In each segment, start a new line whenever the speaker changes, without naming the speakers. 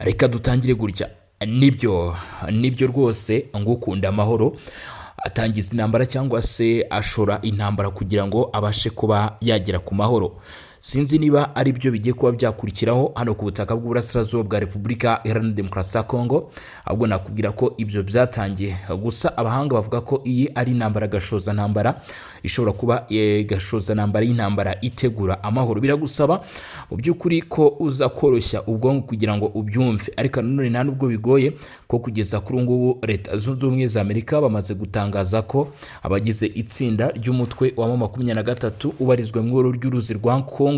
reka dutangire gutya. Nibyo rwose ngukunda amahoro atangiza intambara cyangwa se ashora intambara kugira ngo abashe kuba yagera ku mahoro. Sinzi niba ari byo bigiye kuba byakurikiraho hano ku butaka bw'uburasirazuba bwa Repubulika Iharanira Demokarasi ya Kongo, ahubwo nakubwira ko ibyo byatangiye. Gusa abahanga bavuga ko iyi ari intambara gashoza ntambara, ishobora kuba gashoza ntambara y'intambara itegura amahoro. Biragusaba mu by'ukuri ko uza koroshya ubwonko kugira ngo ubyumve, ariko nanone nta nubwo bigoye ko kugeza kuri ubu ngubu Leta Zunze Ubumwe za Amerika bamaze gutangaza ko abagize itsinda ry'umutwe wa M23 ubarizwa mu ihuriro ry'uruzi rwa Kongo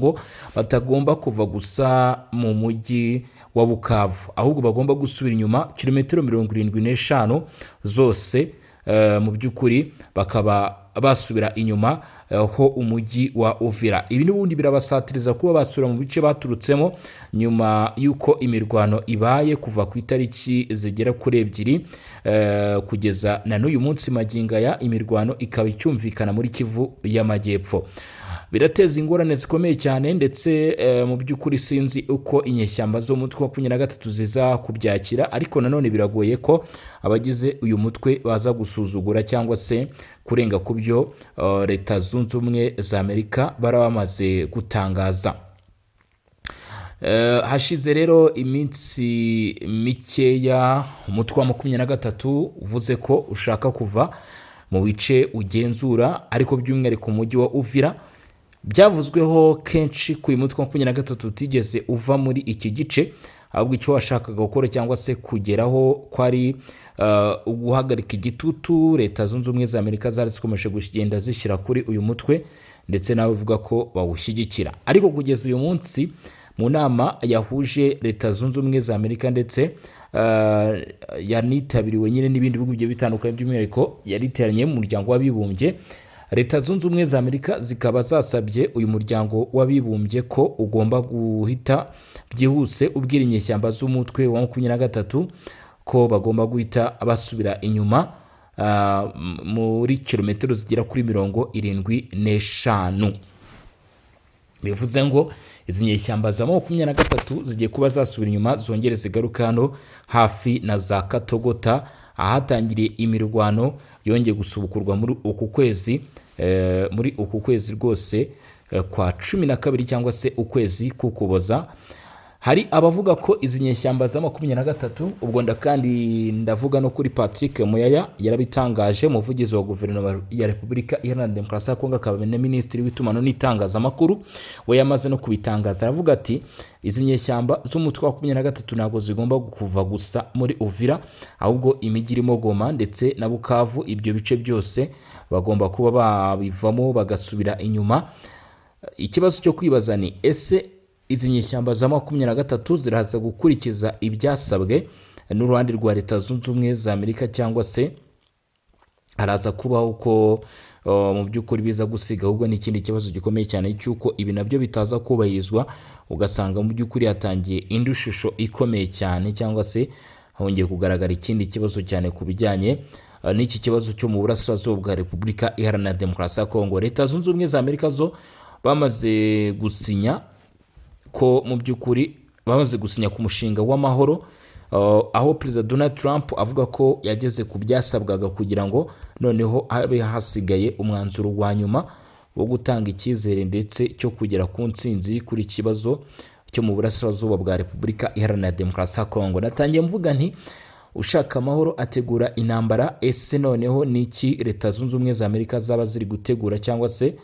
batagomba kuva gusa mu mujyi wa Bukavu, ahubwo bagomba gusubira inyuma kilometero 75 zose. Mu by'ukuri bakaba basubira inyuma ho umujyi wa Uvira. Ibi n'ubundi birabasatiriza kuba basubira mu bice baturutsemo nyuma y'uko imirwano ibaye kuva ku itariki zigera kuri 2 kugeza na n'uyu munsi magingo aya imirwano ikaba icyumvikana muri Kivu y'Amajyepfo. Birateza ingorane zikomeye cyane, ndetse mu by'ukuri sinzi uko inyeshyamba zo mutwe wa 23 ziza kubyakira, ariko nanone biragoye ko abagize uyu mutwe baza gusuzugura cyangwa se kurenga ku byo Leta Zunze Ubumwe za Amerika barabamaze gutangaza. Hashize rero iminsi mikeya umutwe wa 23 uvuze ko ushaka kuva mu bice ugenzura, ariko by'umwihariko mu mujyi wa Uvira. Byavuzweho kenshi ku uyu mutwe wa 23 utigeze uva muri iki gice, ahubwo icyo washakaga gukora cyangwa se kugeraho kwari guhagarika igitutu Leta Zunze Ubumwe za Amerika zari zikomeje kugenda zishyira kuri uyu mutwe, ndetse nawe uvuga ko bawushyigikira. Ariko kugeza uyu munsi mu nama yahuje Leta Zunze Ubumwe za Amerika ndetse yanitabiriwe nyine n'ibindi bihugu bigiye bitandukanye, by'umwihariko yariteranye mu muryango w'abibumbye. Leta Zunze Ubumwe za Amerika zikaba zasabye uyu muryango w'abibumbye ko ugomba guhita byihuse ubwira inyeshyamba z'umutwe wa 23 ko bagomba guhita basubira inyuma muri kilometero zigera kuri 75. Bivuze ngo izi nyeshyamba za 23 zigiye kuba zasubira inyuma zongere zigaruka hano hafi na za Katogota, ahatangiriye imirwano yongeye gusubukurwa muri uku kwezi rwose kwa 12 cyangwa se ukwezi k'Ukuboza. Hari abavuga ko izi nyeshyamba za 23, ubwo kandi ndavuga no kuri Patrick Muyaya yarabitangaje, umuvugizi wa guverinoma ya Repubulika Iharanira Demokarasi ya Kongo, akaba na minisitiri w'itumanaho n'itangazamakuru, we yamaze no kubitangaza. Aravuga ati izi nyeshyamba z'umutwe wa 23 ntabwo zigomba kuva gusa muri Uvira, ahubwo imijyi irimo Goma ndetse na Bukavu, ibyo bice byose bagomba kuba babivamo bagasubira inyuma. Ikibazo cyo kwibaza ni ese izi nyeshyamba za 23 ziraza gukurikiza ibyasabwe n'uruhande rwa Leta Zunze Ubumwe za Amerika, cyangwa se haraza kubaho uko mu by'ukuri biza gusiga ahubwo n'ikindi kibazo gikomeye cyane cy'uko ibi nabyo bitaza kubahirizwa, ugasanga mu by'ukuri yatangiye indi shusho ikomeye cyane, cyangwa se hongeye kugaragara ikindi kibazo cyane ku bijyanye n'iki kibazo cyo mu burasirazuba bwa Repubulika Iharanira Demokarasi ya Kongo. Leta Zunze Ubumwe za Amerika zo bamaze gusinya ko mu by'ukuri bamaze gusinya ku mushinga w'amahoro, aho Perezida Donald Trump avuga ko yageze ku byasabwaga kugira ngo noneho habe hasigaye umwanzuro wa nyuma wo gutanga icyizere ndetse cyo kugera ku ntsinzi kuri kibazo cyo mu burasirazuba bwa Repubulika Iharanira Demokarasi ya Kongo. Natangiye mvuga nti ushaka amahoro ategura intambara. Ese noneho niki Leta Zunze Ubumwe za Amerika zaba ziri gutegura cyangwa se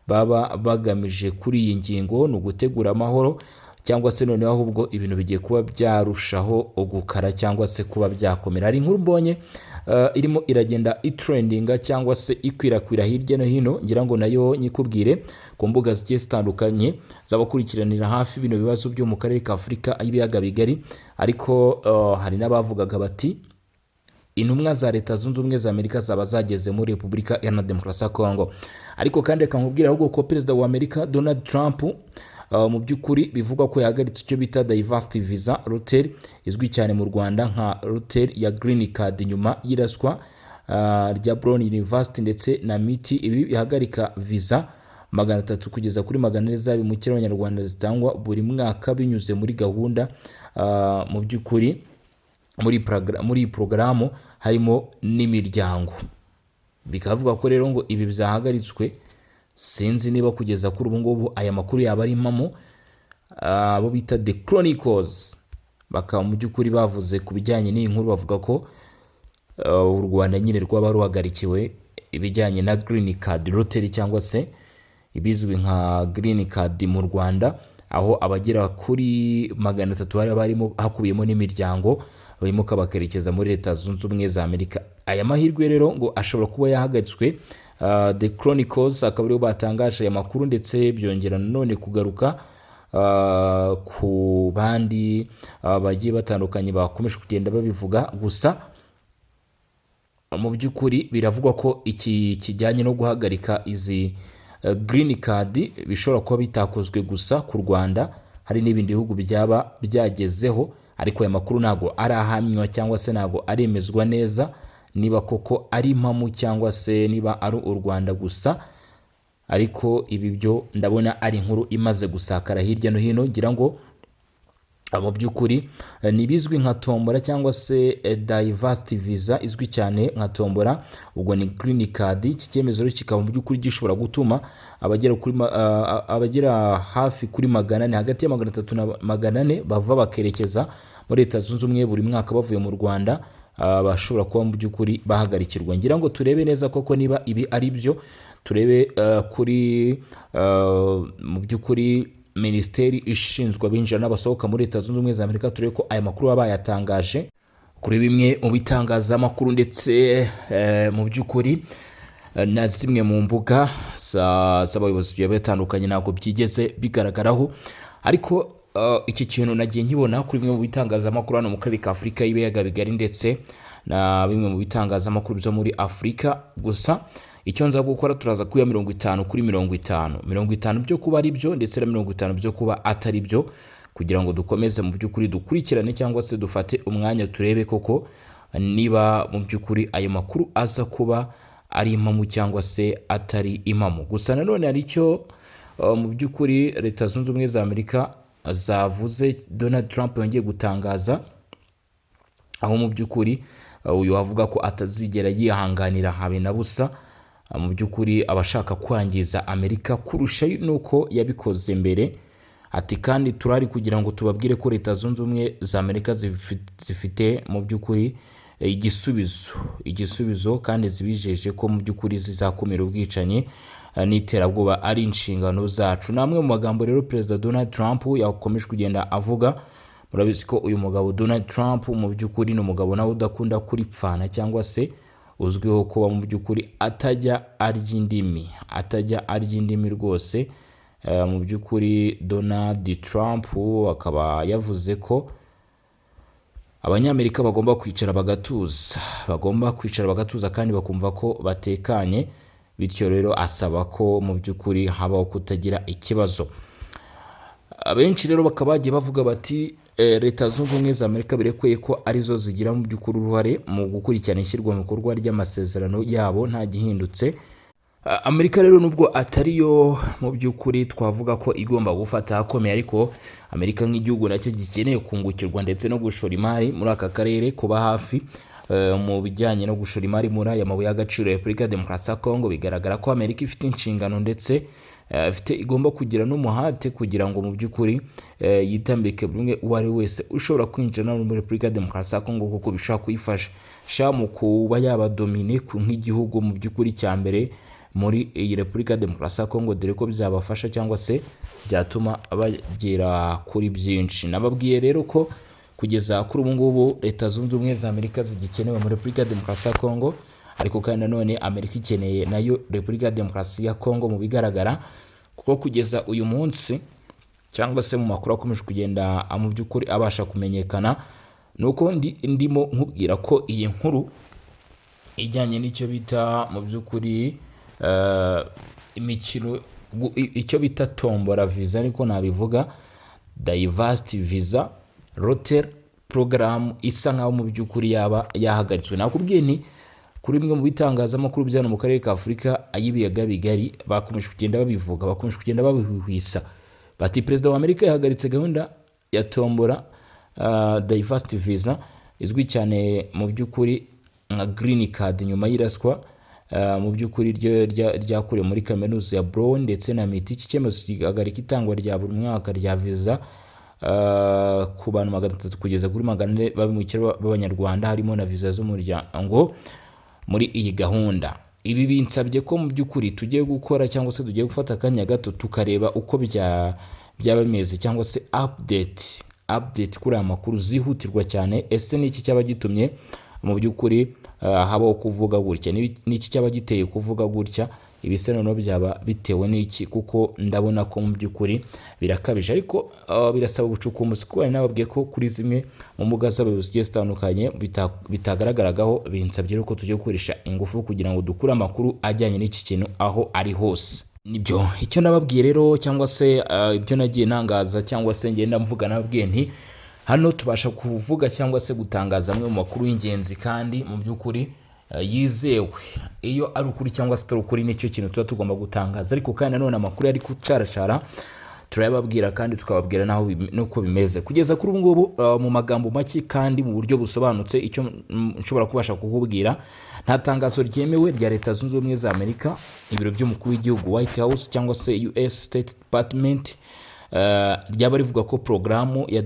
baba bagamije kuri iyi ngingo? Ni ugutegura amahoro cyangwa se noneho ahubwo ibintu bigiye kuba byarushaho gukara cyangwa se kuba byakomera? Hari inkuru mbonye irimo iragenda itrendinga cyangwa se ikwirakwira hirya no hino, ngira ngo nayo nyikubwire ku mbuga zigiye zitandukanye z'abakurikiranira hafi bino bibazo byo mu karere ka Afurika y'ibiyaga bigari. Ariko hari n'abavugaga bati intumwa za Leta Zunze Ubumwe za Amerika zaba zageze muri Repubulika Iharanira Demokarasi ya Kongo. Ariko kandi reka nkubwire ahubwo ko Perezida wa Amerika Donald Trump mu by'ukuri bivugwa ko yahagaritse icyo bita diversity visa Rotel, izwi cyane mu Rwanda nka Rotel ya Green Card, nyuma y'iraswa rya Brown University ndetse na MIT. Ibi bihagarika visa 300 kugeza kuri 400 z'abimukira abanyarwanda zitangwa buri mwaka binyuze muri gahunda mu by'ukuri muri porogaramu harimo n'imiryango. Bikavuga ko rero ngo ibi byahagaritswe, sinzi niba kugeza kuri ubu ngubu aya makuru yaba ari impamo. Abo bita The Chronicles bakaba mu by'ukuri bavuze ku bijyanye n'iyi nkuru, bavuga ko u Rwanda nyine rwaba ruhagarikiwe ibijyanye na green card lottery cyangwa se ibizwi nka green card mu Rwanda, aho abagera kuri 300 barimo hakubiyemo n'imiryango barimo kabakerekeza muri Leta Zunze Ubumwe za Amerika. Aya mahirwe rero ngo ashobora kuba yahagaritswe. The Chronicles akaba aribo batangaje aya makuru, ndetse byongera none kugaruka ku bandi bagiye batandukanye bakomeje kugenda babivuga. Gusa mu by'ukuri biravugwa ko iki kijyanye no guhagarika izi green card bishobora kuba bitakozwe gusa ku Rwanda, hari n'ibindi bihugu byaba byagezeho, ariko aya makuru ntago arahamywa cyangwa se ntago aremezwa neza niba koko ari impamo cyangwa se niba ari u Rwanda gusa. Ariko ibi byo ndabona ari inkuru imaze gusakara hirya no hino, ngira ngo mu by'ukuri nibizwi nka tombora cyangwa se diversity visa izwi cyane nka tombora, ubwo ni green card. Iki cyemezo rero kikaba mu by'ukuri gishobora gutuma abagera hafi kuri 400, hagati ya 300 na 400 bava bakerekeza muri Leta Zunze Ubumwe buri mwaka bavuye mu Rwanda, bashobora kuba mu by'ukuri bahagarikirwa. Ngira ngo turebe neza koko niba ibi ari byo, turebe kuri mu by'ukuri Minisiteri ishinzwe abinjira n'abasohoka muri Leta Zunze Ubumwe za Amerika, turebe ko aya makuru baba yatangaje kuri bimwe mu bitangazamakuru, ndetse mu by'ukuri na zimwe mu mbuga z'abayobozi bigiye batandukanye ntabwo byigeze bigaragaraho. Ariko iki kintu nagiye nkibona kuri bimwe mu bitangazamakuru hano mu karere ka Afurika y'ibiyaga bigari, ndetse na bimwe mu bitangazamakuru byo muri Afurika. Gusa icyo nza gukora, turaza kuya 50 kuri 50 byo kuba ari byo, ndetse na 50 byo kuba atari byo, kugira ngo dukomeze mu by'ukuri dukurikirane cyangwa se dufate umwanya turebe koko niba mu by'ukuri ayo makuru aza kuba ari impamo cyangwa se atari impamo. Gusa nanone hari icyo mu by'ukuri Leta Zunze Ubumwe za Amerika zavuze Donald Trump yongeye gutangaza, aho mu by'ukuri uyu avuga ko atazigera yihanganira habe na busa mu by'ukuri abashaka kwangiza Amerika kurusha nuko yabikoze mbere. Ati kandi turari kugira ngo tubabwire ko Leta Zunze Ubumwe za Amerika zifite mu by'ukuri igisubizo kandi zibijeje ko mu by'ukuri zizakumira ubwicanyi n'iterabwoba ari inshingano zacu. Namwe mu magambo rero Perezida Donald Trump yakomeje kugenda avuga. Murabizi ko uyu mugabo Donald Trump mu by'ukuri ni umugabo nawe udakunda kuripfana, cyangwa se uzwiho kuba mu by'ukuri atajya arya indimi rwose. Mu by'ukuri Donald Trump akaba yavuze ko Abanyamerika bagomba kwicara bagatuza kandi bakumva ko batekanye, bityo rero asaba ko mu by'ukuri habaho kutagira ikibazo. Abenshi rero bakaba bagiye bavuga bati Leta Zunze Ubumwe za Amerika birekwiye ko arizo zigira mu by'ukuri uruhare mu gukurikirana ishyirwa mu bikorwa ry'amasezerano yabo nta gihindutse. Amerika rero nubwo atariyo mu by'ukuri twavuga ko igomba gufata hakomeye, ariko Amerika nk'igihugu nacyo gikeneye kungukirwa ndetse no gushora imari muri aka karere, kuba hafi mu bijyanye no gushora imari muri aya mabuye y'agaciro ya Repubulika Demokarasi ya Kongo. Bigaragara ko Amerika ifite inshingano ndetse igomba kugira n'umuhate kugira ngo mu by'ukuri yitambike buri umwe uwo ari wese ushobora kwinjira muri Repubulika Demokarasi ya Kongo, kuko bishobora kuyifasha mu kuba yabadomine nk'igihugu mu by'ukuri cya mbere muri iyi Repubulika Demokarasi ya Kongo, dore ko byabafasha cyangwa se byatuma bagera kuri byinshi. Nababwiye rero ko kugeza kuri ubu ngubu Leta Zunze Ubumwe za Amerika zigikenewe muri Repubulika Demokarasi ya Kongo, ariko kandi nanone Amerika ikeneye nayo Repubulika Demokarasi ya Kongo mu bigaragara, kuko kugeza uyu munsi cyangwa se mu makuru akomeje kugenda mu by'ukuri abasha kumenyekana, nuko ndimo nkubwira ko iyi nkuru ijyanye n'icyo bita mu by'ukuri imikino, icyo bita tombora visa ariko nabivuga diversity visa lottery program, isa nkaho mu by'ukuri yaba yahagaritswe. Nakubwiye ni kuri bimwe mu bitangazamakuru byano mu karere ka Afurika ay'ibiyaga bigari bakomeje kugenda babivuga, bakomeje kugenda babihwisa bati Perezida wa Amerika yahagaritse gahunda ya tombora diversity visa izwi cyane mu by'ukuri nka green card nyuma y'iraswa mu by'ukuri ryakorewe muri kaminuza ya Brown ndetse na MIT. Iki cyemezo kigahagarika itangwa rya buri mwaka rya visa ku bantu 300 kugeza kuri 400 babimukira b'abanyarwanda, harimo na visa z'umuryango muri iyi gahunda. Ibi binsabye ko mu by'ukuri tugiye gukora cyangwa se tugiye gufata akanya gato tukareba uko byaba bimeze cyangwa se update kuri aya makuru zihutirwa cyane. Ese niki cyaba gitumye mu by'ukuri habaho kuvuga gutya, niki cyaba giteye kuvuga gutya, ibise noneho byaba bitewe n'iki? Kuko ndabona ko mu by'ukuri birakabije, ariko birasaba ubucukumbuzi kuko nababwiye ko kuri zimwe mu mbuga z'abayobozi zigiye zitandukanye bitagaragaragaho. Binsabye ko tujye gukoresha ingufu kugira ngo dukure amakuru ajyanye n'iki kintu aho ari hose. Nibyo icyo nababwiye rero, cyangwa se ibyo nagiye nangaza cyangwa se ngenda mvuga nababwiye nti hano tubasha kuvuga cyangwa se gutangaza amwe mu makuru y'ingenzi kandi mu by'ukuri yizewe. Iyo ari ukuri cyangwa se atari ukuri nicyo kintu tuba tugomba gutangaza, ariko kandi nanone amakuru ari kucaracara turayababwira kandi tukababwira naho nuko bimeze. Kugeza kuri ubu ngubu mu magambo make kandi mu buryo busobanutse, icyo nshobora kubasha kukubwira, nta tangazo ryemewe rya Leta Zunze Ubumwe za Amerika, ibiro by'umukuru w'igihugu White House cyangwa se US State Department ryaba rivuga ko porogaramu ya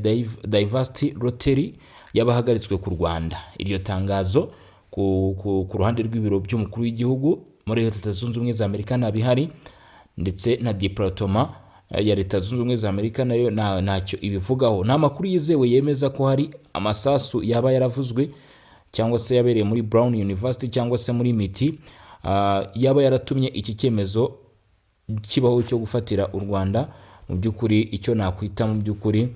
Diversity Lottery yabahagaritswe ku Rwanda. Iryo tangazo ku ruhande rw'ibiro by'umukuru w'igihugu muri Leta Zunze Ubumwe za Amerika nabihari, ndetse na Department ya Leta Zunze Ubumwe za Amerika nayo ntacyo ibivugaho. Nta makuru yizewe yemeza ko hari amasasu yaba yaravuzwe cyangwa se yabereye muri Brown University cyangwa se muri MIT yaba yaratumye iki cyemezo kibaho cyo gufatira u Rwanda mu by'ukuri icyo nakwita mu by'ukuri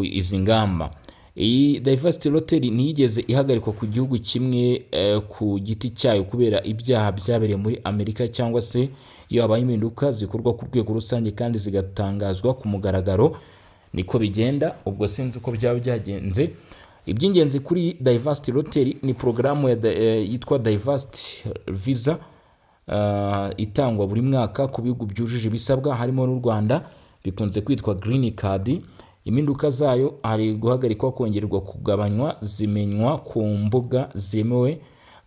izi ngamba. Iyi Diversity Lottery ntiyigeze ihagarikwa ku gihugu kimwe ku giti cyayo kubera ibyaha byabereye muri Amerika, cyangwa se iyo habaye impinduka zikorwa ku rwego rusange kandi zigatangazwa ku mugaragaro, niko bigenda. Ubwo sinzi uko byaba byagenze. Iby'ingenzi kuri Diversity Lottery ni porogaramu yitwa Diversity Visa itangwa buri mwaka ku bihugu byujuje ibisabwa harimo n'u Rwanda, bikunze kwitwa Green Card. Impinduka zayo hari guhagarikwa, kongerwa, kugabanywa, zimenywa ku mbuga zemewe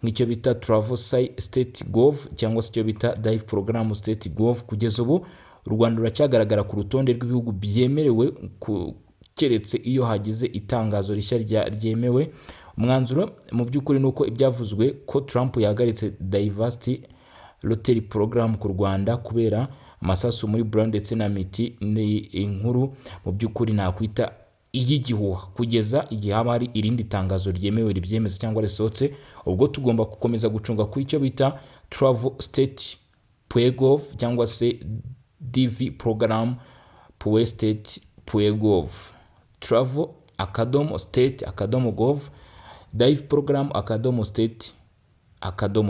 nk'icyo bita Travel State Gov cyangwa se icyo bita Dive Program State Gov. Kugeza ubu u Rwanda ruracyagaragara ku rutonde rw'ibihugu byemerewe keretse iyo hagize itangazo rishya ryemewe. Umwanzuro mu by'ukuri nuko ibyavuzwe ko Trump yahagaritse Diversity Lottery Program ku Rwanda kubera amasasu muri Brown ndetse na MIT ni inkuru mu by'ukuri nakwita iy'igihuha kugeza igihe haba hari irindi tangazo ryemewe ribyemeza cyangwa risohotse. Ubwo tugomba gukomeza gucunga ku icyo bita Travel State Gov cyangwa se DV Program State Gov, Travel State Gov, Dive Program State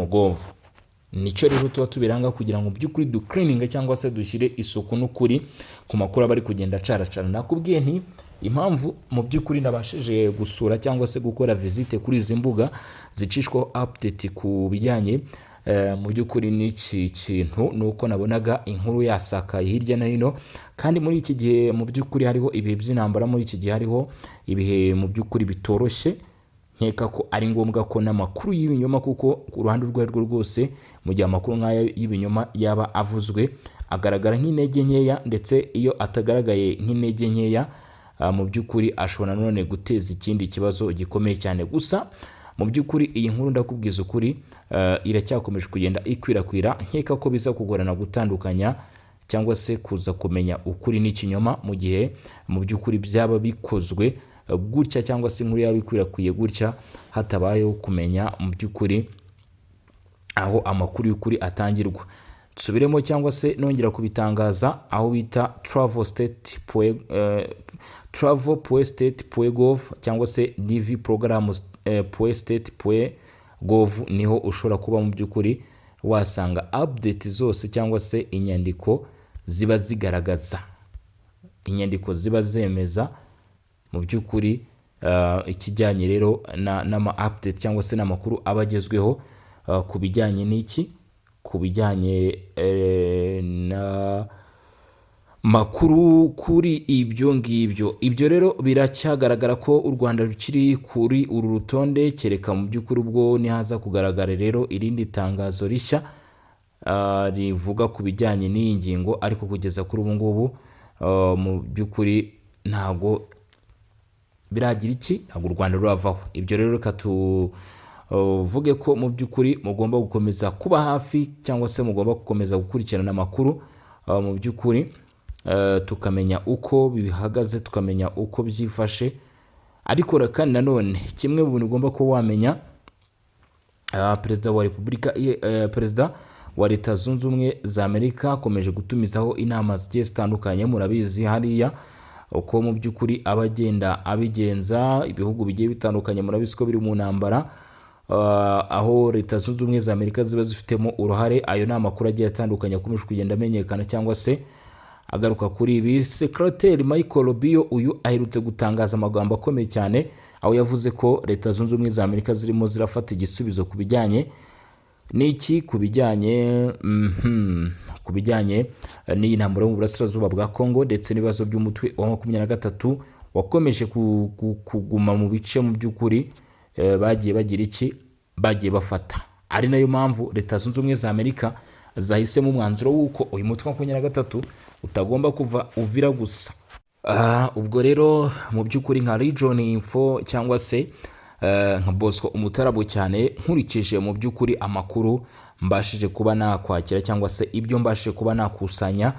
Gov. Nicyo rero tuba tubiranga kugira ngo by'ukuri du cleaning cyangwa se dushyire isuku n'ukuri ku makuru abari kugenda caracara. Nakubwiye nti impamvu mu by'ukuri nabashije gusura cyangwa se gukora visite kuri izi mbuga zicishwaho update ku bijyanye mu by'ukuri n'iki kintu nuko nabonaga inkuru yasakaye hirya no hino, kandi muri iki gihe mu by'ukuri hariho ibihe by'intambara, muri iki gihe hariho ibihe mu by'ukuri bitoroshye. Nkeka ko ari ngombwa ko n'amakuru y'ibinyoma, kuko ku ruhande rwo rwose mu gihe amakuru nk'aya y'ibinyoma yaba avuzwe agaragara nk'intege nkeya, ndetse iyo atagaragaye nk'intege nkeya mu by'ukuri ashobora none guteza ikindi kibazo gikomeye cyane. Gusa mu by'ukuri iyi nkuru ndakubwiza ukuri iracyakomeje kugenda ikwirakwira. Nkeka ko biza kugorana gutandukanya cyangwa se kuza kumenya ukuri n'ikinyoma mu gihe mu by'ukuri byaba bikozwe gutya cyangwa se inkuru yaba ikwirakwiye gutya hatabayeho kumenya mu by'ukuri aho amakuru y'ukuri atangirwa. Dusubiremo cyangwa se nongera kubitangaza, aho bita Travel State Gov cyangwa se DV Program State Gov niho ushobora kuba mu by'ukuri wasanga update zose cyangwa se inyandiko ziba zigaragaza, inyandiko ziba zemeza mu by'ukuri ikijyanye rero n'ama update cyangwa se n'amakuru abagezweho ku bijyanye n'iki, ku bijyanye makuru kuri ibyo ngibyo. Ibyo rero biracyagaragara ko u Rwanda rukiri kuri uru rutonde, kereka mu by'ukuri ubwo nihaza kugaragara rero irindi tangazo rishya rivuga ku bijyanye n'iyi ngingo, ariko kugeza kuri ubu ngubu mu by'ukuri ntabwo biragira iki, ntabwo u Rwanda ruravaho. Ibyo rero reka tuvuge ko mu by'ukuri mugomba gukomeza kuba hafi, cyangwa se mugomba gukomeza gukurikirana amakuru mu by'ukuri, tukamenya uko bihagaze, tukamenya uko byifashe. Ariko kandi nanone kimwe mu bintu ugomba kuba wamenya, perezida wa repubulika, perezida wa leta zunze ubumwe za Amerika akomeje gutumizaho inama zigiye zitandukanye. Murabizi hariya uko mu by'ukuri abagenda abigenza, ibihugu bigiye bitandukanye murabizi ko biri mu ntambara, aho leta zunze ubumwe za Amerika ziba zifitemo uruhare. Ayo ni amakuru agiye atandukanye akomeje kugenda amenyekana cyangwa se agaruka kuri ibi. Secretary Michael Rubio uyu aherutse gutangaza amagambo akomeye cyane, aho yavuze ko leta zunze ubumwe za Amerika zirimo zirafata igisubizo ku bijyanye n'iki, ku bijyanye n'iyi ntambara yo mu burasirazuba bwa Congo, ndetse n'ibibazo by'umutwe wa 23 wakomeje kuguma mu bice mu by'ukuri bagiye bagira iki, bagiye bafata. Ari nayo mpamvu leta zunze ubumwe za Amerika zahisemo umwanzuro w'uko uyu mutwe wa 23 utagomba kuva Uvira gusa. Ubwo rero mu by'ukuri nka Region Info cyangwa se nka Bosco Umutarabo cyane, nkurikije mu by'ukuri amakuru mbashije kuba nakwakira cyangwa se ibyo mbashije kuba nakusanya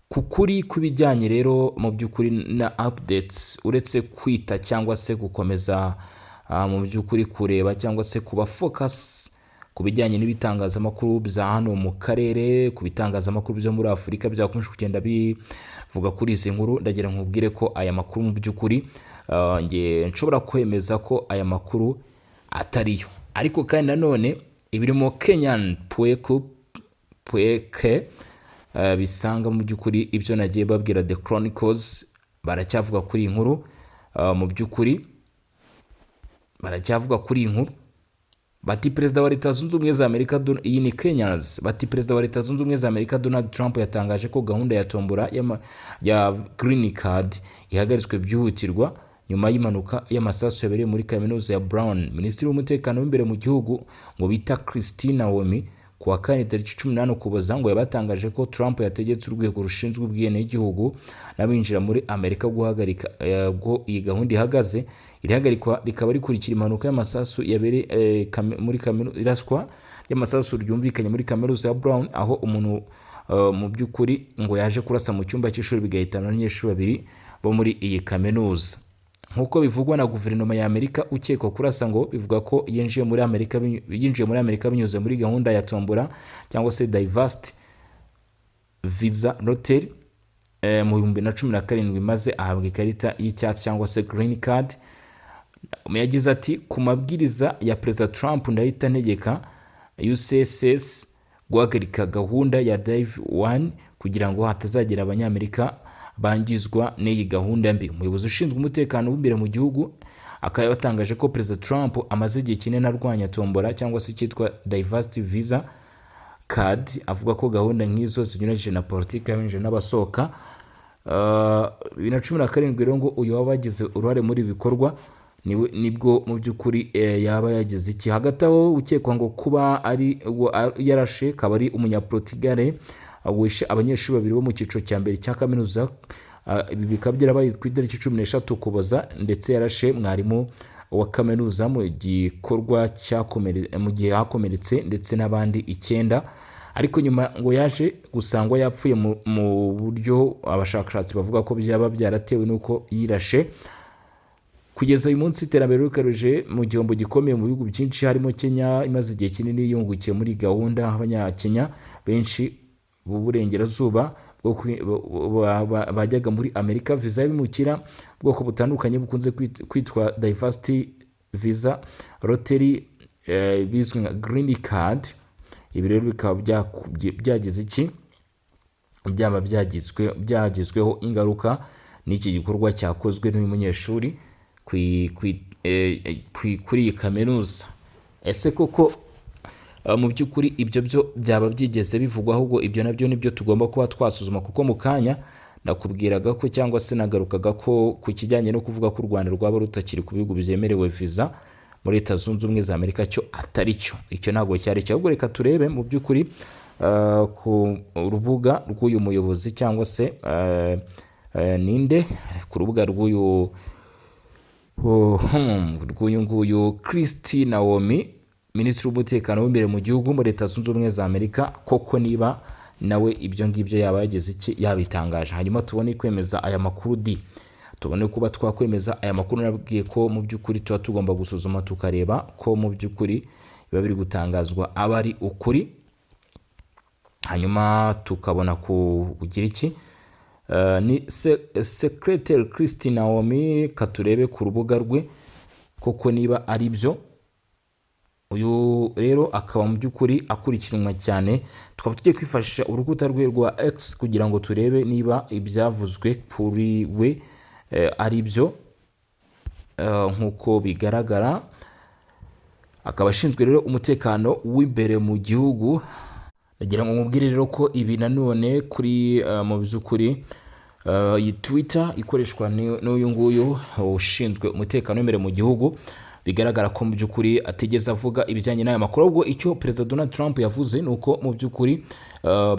kukuri kubijyanye rero mu by'ukuri na updates, uretse kwita cyangwa se gukomeza mu by'ukuri kureba cyangwa se kuba focus ku bijyanye n'ibitangazamakuru bya hano mu karere, ku bitangazamakuru byo muri Afurika byakomeje kugenda bivuga kuri izi nkuru. Ndagira nkubwire ko aya makuru mu by'ukuri nge nshobora kwemeza ko aya makuru atariyo, ariko kandi nanone ibirimo Kenyan Pueke bisanga mu by'ukuri ibyo nagiye babwira The Chronicles, baracyavuga kuri iyi nkuru. Mu by'ukuri baracyavuga kuri iyi nkuru, bati perezida wa leta zunze ubumwe za Amerika, iyi ni Kenyans, bati perezida wa leta zunze ubumwe za Amerika Donald Trump yatangaje ko gahunda ya tombora ya Green Card ihagaritswe byihutirwa nyuma y'impanuka y'amasasu yabereye muri kaminuza ya Brown. Minisitiri w'umutekano w'imbere mu gihugu ngo bita Christina Womi ku wa kane tariki 18 Ukuboza ngo yabatangaje ko Trump yategetse urwego rushinzwe ubwenegihugu n'abinjira muri Amerika guhagarika iyi gahunda ihagaze. Iri hagarikwa rikaba rikurikira impanuka y'amasasu yabereye muri iraswa y'amasasu ryumvikanye muri kaminuza ya Brown, aho umuntu mu by'ukuri ngo yaje kurasa mu cyumba cy'ishuri bigahitana abanyeshuri babiri bo muri iyi kaminuza. Nkuko bivugwa na guverinoma ya Amerika, ukekwa kurasa ngo bivuga ko yinjiye muri Amerika binyuze muri gahunda ya tombora cyangwa se Diversity Visa Lottery mu 2017, maze ahabwa ikarita y'icyatsi cyangwa se Green Card. Yagize ati ku mabwiriza ya Perezida Trump ndahita ntegeka USCIS guhagarika gahunda ya Dive 1 kugira ngo hatazagira abanyamerika bangizwa n'iyi gahunda mbi. Umuyobozi ushinzwe umutekano w'imbere mu gihugu akaba yatangaje ko Perezida Trump amaze igihe kinini arwanya tombora cyangwa se cyitwa Diversity Visa Card, avuga ko gahunda nk'izo zinyuranyije na politiki y'abinjira n'abasohoka. 2017 rero ngo uyu wabagize uruhare muri bikorwa nibwo mu by'ukuri yaba yagize iki. Hagati aho ukekwa ngo kuba ari yarashe kaba ari umunyaportugal wishe abanyeshuri babiri bo mu cyiciro cya mbere cya kaminuza. Ibi bikaba byarabaye ku itariki 13 Ukuboza, ndetse yarashe mwarimu wa kaminuza mu gikorwa mu gihe hakomeretse ndetse n'abandi 9, ariko nyuma ngo yaje gusangwa yapfuye mu buryo abashakashatsi bavuga ko byaba byaratewe n'uko yirashe. Kugeza uyu munsi iterambere rikaruje mu gihombo gikomeye mu bihugu byinshi, harimo Kenya imaze igihe kinini yungukiye muri gahunda. Abanyakenya benshi b'uburengerazuba bajyaga muri Amerika visa y'imukira bwoko butandukanye bukunze kwitwa Diversity Visa Lottery, bizwi nka Green Card. Ibi rero bikaba byagize iki, byaba byagizweho ingaruka n'iki gikorwa cyakozwe n'uyu munyeshuri kuri iyi kaminuza. Ese koko mu by'ukuri ibyo byo byaba byigeze bivugwa? Ahubwo ibyo nabyo nibyo tugomba kuba twasuzuma, kuko mu kanya nakubwiraga ko cyangwa se nagarukaga ko ku kijyanye no kuvuga ko u Rwanda rwaba rutakiri ku bihugu byemerewe visa muri Leta Zunze Ubumwe za Amerika cyo atari cyo, icyo ntabwo cyari cyo. Ahubwo reka turebe mu by'ukuri ku rubuga rw'uyu muyobozi cyangwa se ninde, ku rubuga rw'uyu nguyu Kristi Naomi, minisitiri w'umutekano w'imbere mu gihugu muri Leta Zunze Ubumwe za Amerika, koko niba nawe ibyo ngibyo yaba yageze iki yabitangaje. Hanyuma tubone kwemeza aya makuru tubone kuba twakwemeza aya makuru. Nabwiye ko mu by'ukuri tuba tugomba gusuzuma tukareba ko mu by'ukuri biba biri gutangazwa aba ari ukuri, hanyuma tukabona kugira iki. Ni Secretary Kristi Naomi, katurebe ku rubuga rwe koko niba ari byo. Uyu rero akaba mu by'ukuri akurikiranwa cyane, tukaba tugiye kwifashisha urukuta rwe rwa X kugira ngo turebe niba ibyavuzwe kuri we ari byo nk'uko bigaragara. Akaba ashinzwe rero umutekano w'imbere mu gihugu. Nagira ngo mubwire rero ko ibi nanone kuri mu by'ukuri iyi Twitter ikoreshwa n'uyu nguyu ushinzwe umutekano w'imbere mu gihugu, bigaragara ko mu by'ukuri atigeze avuga ibijyanye n'aya makuru. Ubwo icyo Perezida Donald Trump yavuze ni uko mu by'ukuri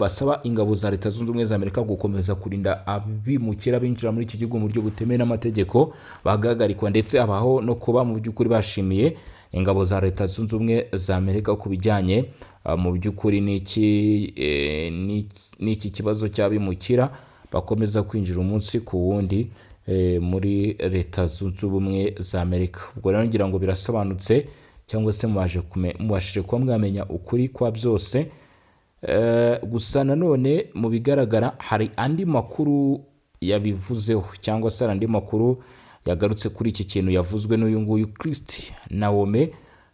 basaba ingabo za Leta Zunze Ubumwe za Amerika gukomeza kurinda abimukira binjira muri iki gihugu mu buryo butemewe n'amategeko, bagahagarikwa ndetse abaho no kuba mu by'ukuri bashimiye ingabo za Leta Zunze Ubumwe za Amerika ku bijyanye mu by'ukuri n'iki kibazo cy'abimukira bakomeza kwinjira umunsi ku wundi muri Leta Zunze Ubumwe za Amerika. Ubwo rero ngira ngo birasobanutse cyangwa se mubashije kuba mwamenya ukuri kwa byose. Gusa nanone mu bigaragara hari andi makuru yabivuzeho cyangwa se andi makuru yagarutse kuri iki kintu yavuzwe n'uyu nguyu Kristi Naomi,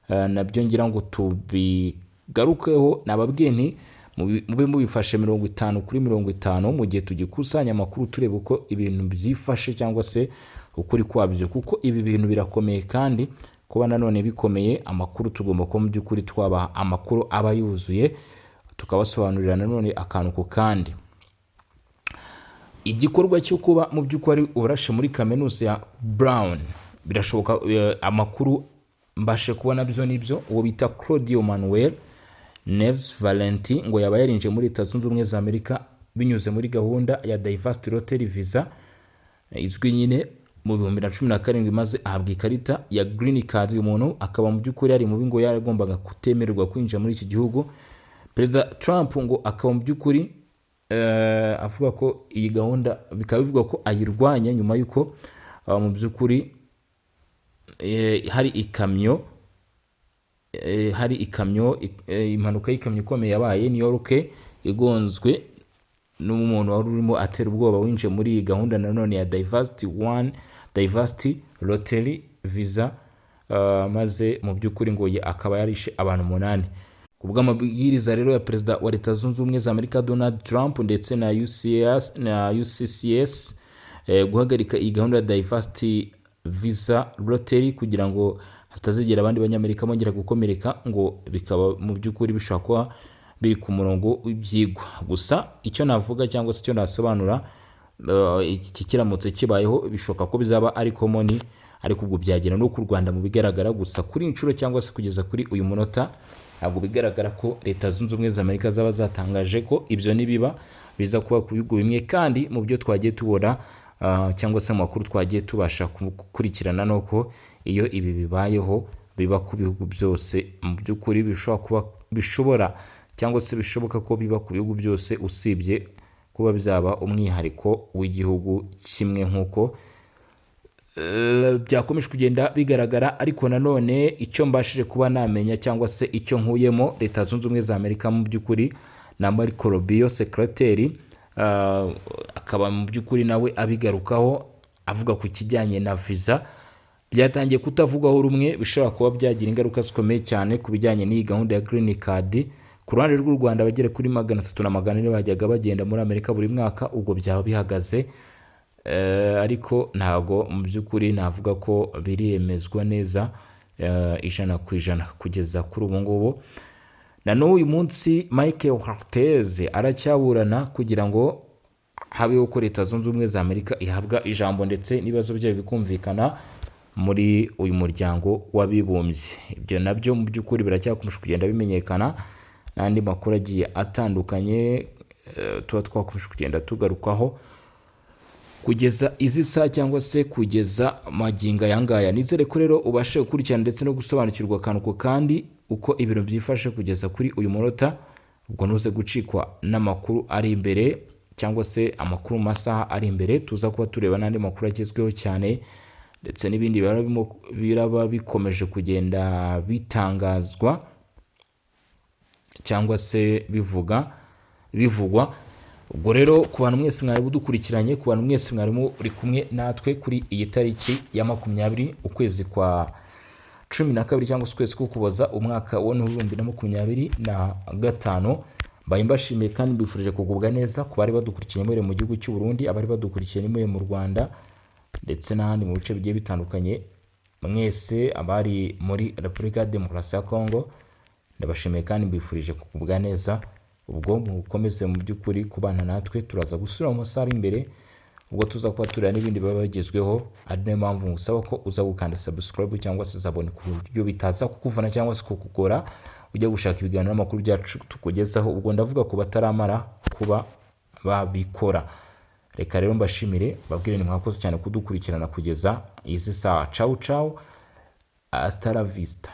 nabyo ngira ngo tubigarukeho. Nababwiye nti mube mubifashe 50/50 mu gihe tugikusanya amakuru tureba uko ibintu byifashe cyangwa se ukuri kwabyo, kuko ibi bintu birakomeye kandi kuba nanone bikomeye. Amakuru tugomba ko mu by'ukuri twabaha amakuru aba yuzuye, tukabasobanurira nanone akantu ku kandi. Igikorwa cyo kuba mu by'ukuri urashe muri kaminuza ya Brown birashoboka, amakuru mbashe kubona byo nibyo. Uwo bita Claudio Manuel Neves Valenti ngo yaba yarinjiye muri Leta Zunze Ubumwe za Amerika binyuze muri gahunda ya Diversity Lottery Visa izwi nyine mu 2017, maze ahabwa ikarita ya Green Card. Uyu muntu akaba mu by'ukuri ari mu bingo yaragombaga kutemererwa kwinjira muri iki gihugu. Perezida Trump ngo akaba mu by'ukuri avuga ko iyi gahunda bikaba bivuga ko ayirwanya nyuma y'uko mu by'ukuri hari ikamyo impanuka y'ikamyo ikomeye yabaye New York igonzwe n'umuntu wari urimo atera ubwoba winjiye muri iyi gahunda nanone ya Diversity Lottery Visa, maze mu by'ukuri ngo akaba yarishe abantu 8. Kubw'amabwiriza rero ya Perezida wa Leta Zunze Ubumwe za Amerika Donald Trump ndetse na UCCS guhagarika iyi gahunda ya Diversity Visa Lottery kugira ngo hatazigera abandi banyamerika bongera gukomereka, ngo bikaba mu by'ukuri bishobora kuba biri ku murongo w'ibyigwa. Gusa icyo navuga cyangwa se icyo nasobanura, iki kiramutse kibayeho bishoboka ko bizaba ari common, ariko ubwo byagera no ku Rwanda mu bigaragara. Gusa kuri inshuro cyangwa se kugeza kuri uyu munota ntabwo bigaragara ko Leta Zunze Ubumwe za Amerika zaba zatangaje ko ibyo nibiba biza kuba ku bihugu bimwe, kandi mu byo twagiye tubona cyangwa se amakuru twagiye tubasha gukurikirana nuko iyo ibi bibayeho biba ku bihugu byose. Mu by'ukuri bishobora cyangwa se bishoboka ko biba ku bihugu byose, usibye kuba byaba umwihariko w'igihugu kimwe nk'uko byakomeje kugenda bigaragara. Ariko nanone icyo mbashije kuba namenya cyangwa se icyo nkuyemo, Leta Zunze Ubumwe za Amerika mu by'ukuri na Marco Rubio Secretary akaba mu by'ukuri nawe abigarukaho avuga ku kijyanye na visa, byatangiye kutavugwaho rumwe, bishobora kuba byagira ingaruka zikomeye cyane ku bijyanye n'iyi gahunda ya Green Card. Ku ruhande rw'u Rwanda bagera kuri 300 na 400 bajyaga bagenda muri Amerika buri mwaka, ubwo byaba bihagaze. Ariko ntago mu by'ukuri navuga ko biriyemezwa neza 100% kugeza kuri ubu ngubu. Na n'uyu munsi Michael Hartez aracyaburana kugira ngo habeho ko Leta Zunze Ubumwe za Amerika ihabwa ijambo ndetse n'ibibazo byayo bikumvikana muri uyu muryango w'abibumbye. Ibyo nabyo mu by'ukuri biracyakomeje kugenda bimenyekana n'andi makuru agiye atandukanye tuba twakomeje kugenda tugarukaho kugeza izi saa cyangwa se kugeza magingo aya ngaya. Nizere ko rero ubashe gukurikirana ndetse no gusobanukirwa akantu ko kandi uko ibintu byifashe kugeza kuri uyu munota, ubwo ntuze gucikwa n'amakuru ari imbere cyangwa se amakuru mu masaha ari imbere. Tuza kuba tureba n'andi makuru agezweho cyane ndetse n'ibindi biraba bikomeje kugenda bitangazwa cyangwa se bivugwa. Ubwo rero ku bantu mwese mwari budukurikiranye, ku bantu mwese mwari muri kumwe natwe kuri iyi tariki ya 20 ukwezi kwa 12 cyangwa se ukwezi k'Ukuboza umwaka wa 2025, mbaye mbashimiye kandi mbifurije kugubwa neza ku bari badukurikiye muri mu gihugu cy'u Burundi, abari badukurikiye muri mu Rwanda ndetse n'ahandi mu bice bigiye bitandukanye. Mwese abari muri Repubulika ya Demokarasi ya Kongo ndabashimiye kandi mbifurije kugubwa neza. Ubwo mukomeze mu by'ukuri kubana natwe, turaza gusubira mu masaha ari imbere ubwo tuza kuba tureba n'ibindi baba bagezweho. Ari nayo mpamvu ngusaba ko uza gukanda subscribe cyangwa se zabone ku buryo bitaza kukuvuna cyangwa se kukugora ujya gushaka ibiganiro n'amakuru byacu tukugezaho. Ubwo ndavuga ku bataramara kuba babikora. Reka rero mbashimire, babwire ni mwakoze cyane kudukurikirana kugeza izi saha. Ciao ciao, hasta la vista.